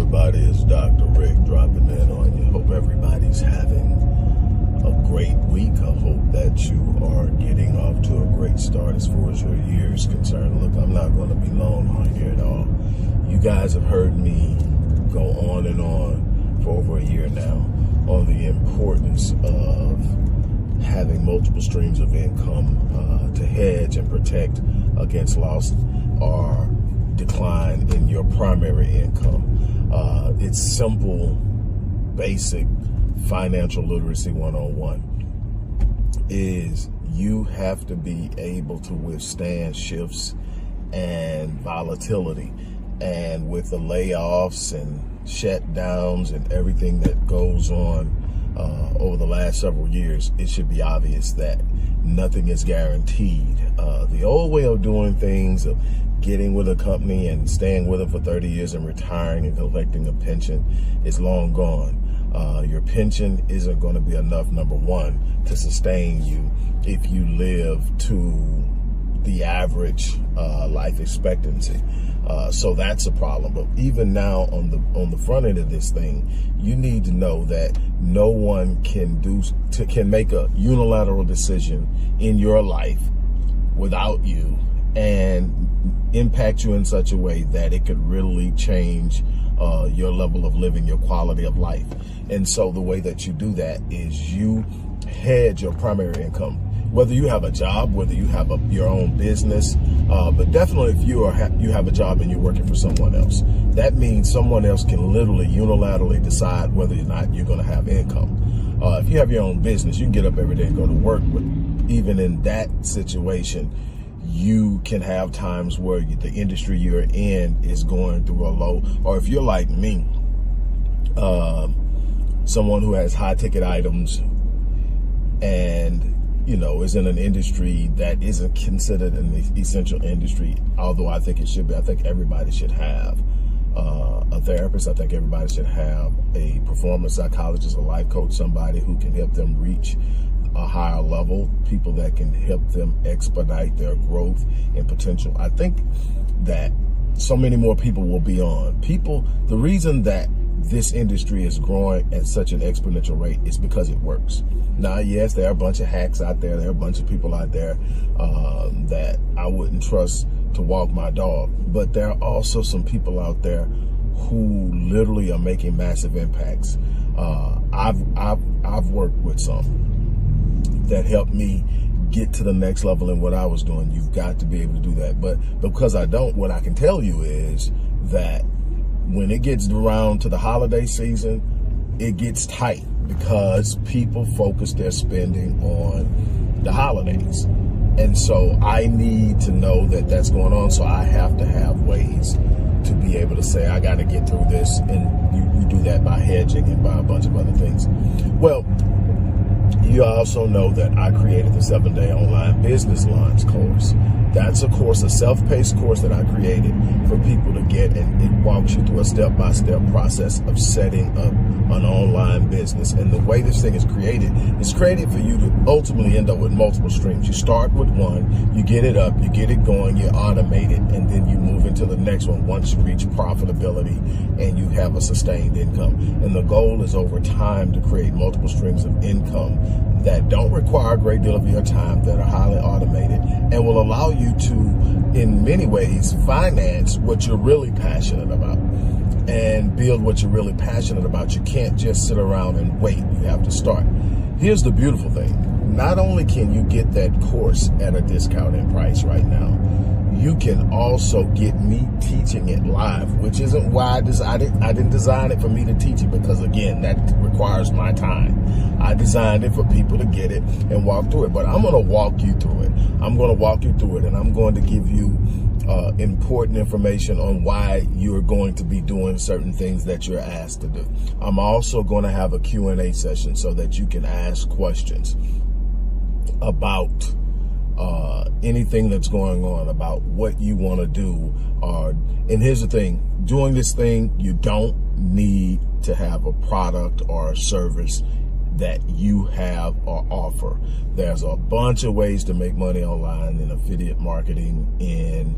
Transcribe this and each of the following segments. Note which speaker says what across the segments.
Speaker 1: everybody? It's Dr. Rick dropping in on you. Hope everybody's having a great week. I hope that you are getting off to a great start as far as your year is concerned. Look, I'm not going to be long on here at all. You guys have heard me go on and on for over a year now on the importance of having multiple streams of income to hedge and protect against loss or decline in your primary income. It's simple, basic financial literacy 101 is you have to be able to withstand shifts and volatility. And with the layoffs and shutdowns and everything that goes on over the last several years, it should be obvious that nothing is guaranteed. The old way of doing things, of getting with a company and staying with them for 30 years and retiring and collecting a pension, is long gone. Your pension isn't going to be enough, number one, to sustain you if you live to the average life expectancy. So that's a problem. But even now on the front end of this thing, you need to know that no one can make a unilateral decision in your life without you and impact you in such a way that it could really change your level of living, your quality of life. And so the way that you do that is you hedge your primary income. Whether you have a job, whether you have your own business, but definitely if you have a job and you're working for someone else, that means someone else can literally unilaterally decide whether or not you're going to have income. If you have your own business, you can get up every day and go to work, but even in that situation, you can have times where the industry you're in is going through a low, or if you're like me, someone who has high ticket items and is in an industry that isn't considered an essential industry, although I think it should be. I think everybody should have a therapist. I think everybody should have a performance psychologist, a life coach, somebody who can help them reach a higher level, people that can help them expedite their growth and potential. I think that so many more people will be on. The reason that this industry is growing at such an exponential rate is because it works. Now, yes, there are a bunch of hacks out there. There are a bunch of people out there that I wouldn't trust to walk my dog. But there are also some people out there who literally are making massive impacts. I've worked with some that helped me get to the next level in what I was doing. You've got to be able to do that. But because I don't, what I can tell you is that when it gets around to the holiday season, it gets tight because people focus their spending on the holidays. And so I need to know that that's going on. So I have to have ways to be able to say, I got to get through this. And you do that by hedging and by a bunch of other things. Well, you also know that I created the 7-day online business launch course. That's a course, a self-paced course that I created for people to get, and it walks you through a step-by-step process of setting up an online business. And the way this thing is created for you to ultimately end up with multiple streams. You start with one, you get it up, you get it going, you automate it, and then you move into the next one once you reach profitability and you have a sustained income. And the goal is over time to create multiple streams of income that don't require a great deal of your time, that are highly automated, and will allow you to, in many ways, finance what you're really passionate about and build what you're really passionate about. You can't just sit around and wait. You have to start. Here's the beautiful thing. Not only can you get that course at a discounted price right now, you can also get me teaching it live, which isn't why I didn't design it for me to teach it, because again, that requires my time. I designed it for people to get it and walk through it, but I'm going to walk you through it. I'm going to walk you through it, and I'm going to give you important information on why you're going to be doing certain things that you're asked to do. I'm also going to have a Q&A session so that you can ask questions about anything that's going on, about what you want to do. And here's the thing, doing this thing, you don't need to have a product or a service that you have or offer. There's a bunch of ways to make money online in affiliate marketing, in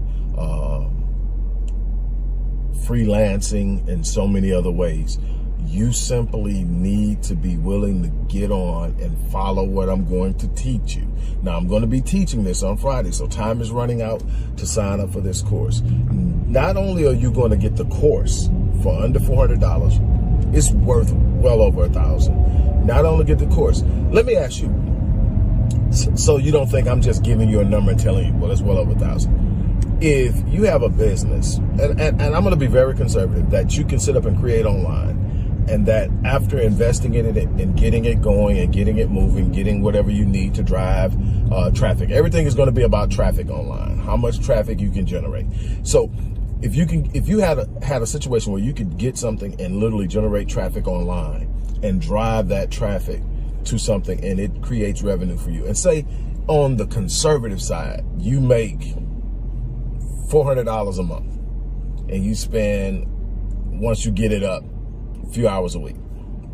Speaker 1: freelancing, and so many other ways. You simply need to be willing to get on and follow what I'm going to teach you. Now, I'm going to be teaching this on Friday, so time is running out to sign up for this course. Not only are you going to get the course for under $400, it's worth well over $1,000. Not only get the course, let me ask you, so you don't think I'm just giving you a number and telling you, well, it's well over $1,000. If you have a business, and I'm going to be very conservative, that you can sit up and create online, and that after investing in it and getting it going and getting it moving, getting whatever you need to drive traffic, everything is going to be about traffic online, how much traffic you can generate. So if you had a situation where you could get something and literally generate traffic online and drive that traffic to something and it creates revenue for you, and say on the conservative side, you make $400 a month and you spend, once you get it up, few hours a week,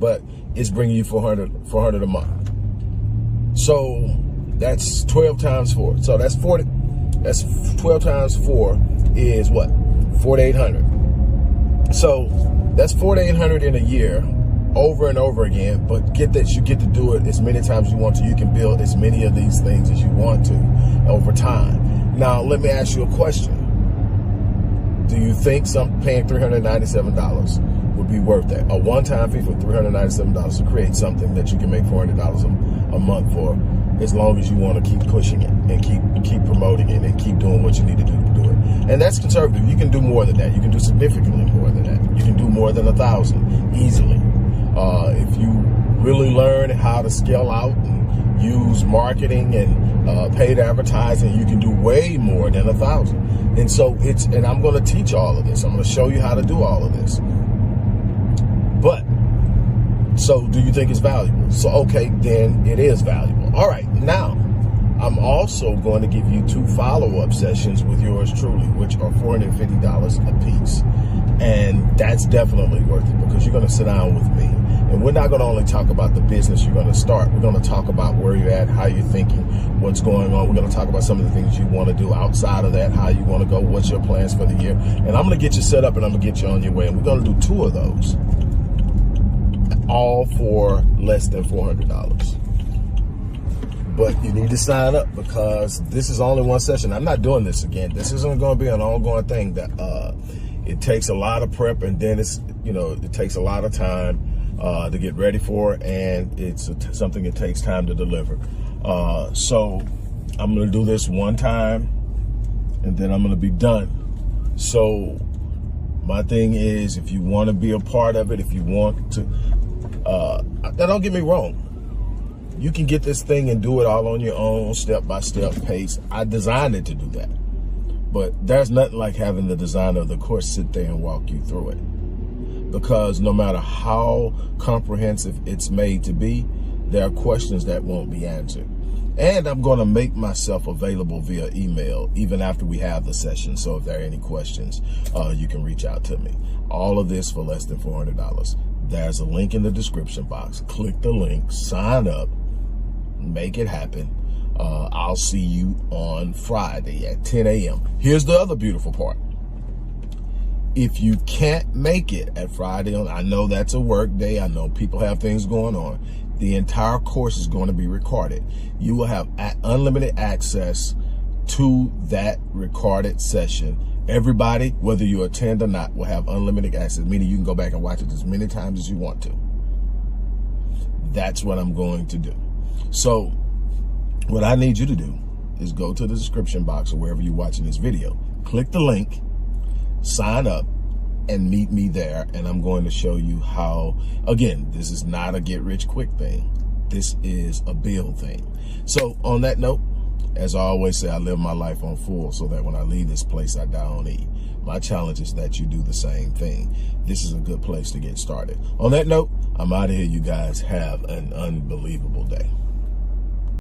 Speaker 1: but it's bringing you 400 a month. So that's 12 times 4. So that's 40. That's 12 times 4 is what? 4,800. So that's 4,800 in a year, over and over again. But get that, you get to do it as many times as you want to. You can build as many of these things as you want to over time. Now, let me ask you a question. Do you think paying $397 would be worth that? A one-time fee for $397 to create something that you can make $400 a month for, as long as you want to keep pushing it and keep promoting it and keep doing what you need to do it. And that's conservative. You can do more than that. You can do significantly more than that. You can do more than 1,000 easily. If you really learn how to scale out and use marketing and paid advertising, you can do way more than 1,000. And so and I'm going to teach all of this. I'm going to show you how to do all of this. But, so do you think it's valuable? So, okay, then it is valuable. All right, now, I'm also going to give you 2 follow-up sessions with yours truly, which are $450 a piece. And that's definitely worth it, because you're going to sit down with me. And we're not going to only talk about the business you're going to start. We're going to talk about where you're at, how you're thinking, what's going on. We're going to talk about some of the things you want to do outside of that, how you want to go, what's your plans for the year. And I'm going to get you set up and I'm going to get you on your way. And we're going to do 2 of those, all for less than $400. But you need to sign up, because this is only one session. I'm not doing this again. This isn't going to be an ongoing thing. That it takes a lot of prep, and then it takes a lot of time to get ready for, and it's something that takes time to deliver. So I'm going to do this one time, and then I'm going to be done. So my thing is, if you want to be a part of it, if you want to, now don't get me wrong, you can get this thing and do it all on your own, step-by-step pace. I designed it to do that. But there's nothing like having the designer of the course sit there and walk you through it. Because no matter how comprehensive it's made to be, there are questions that won't be answered. And I'm going to make myself available via email even after we have the session. So if there are any questions, you can reach out to me. All of this for less than $400. There's a link in the description box. Click the link, sign up, make it happen. I'll see you on Friday at 10 a.m. Here's the other beautiful part. If you can't make it at Friday, I know that's a work day. I know people have things going on. The entire course is going to be recorded. You will have unlimited access to that recorded session. Everybody, whether you attend or not, will have unlimited access, meaning you can go back and watch it as many times as you want to. That's what I'm going to do. So what I need you to do is go to the description box or wherever you're watching this video, click the link, sign up, and meet me there. And I'm going to show you how, again, this is not a get rich quick thing. This is a build thing. So on that note, as I always say, I live my life on full so that when I leave this place, I die on E. My challenge is that you do the same thing. This is a good place to get started. On that note, I'm out of here. You guys have an unbelievable day.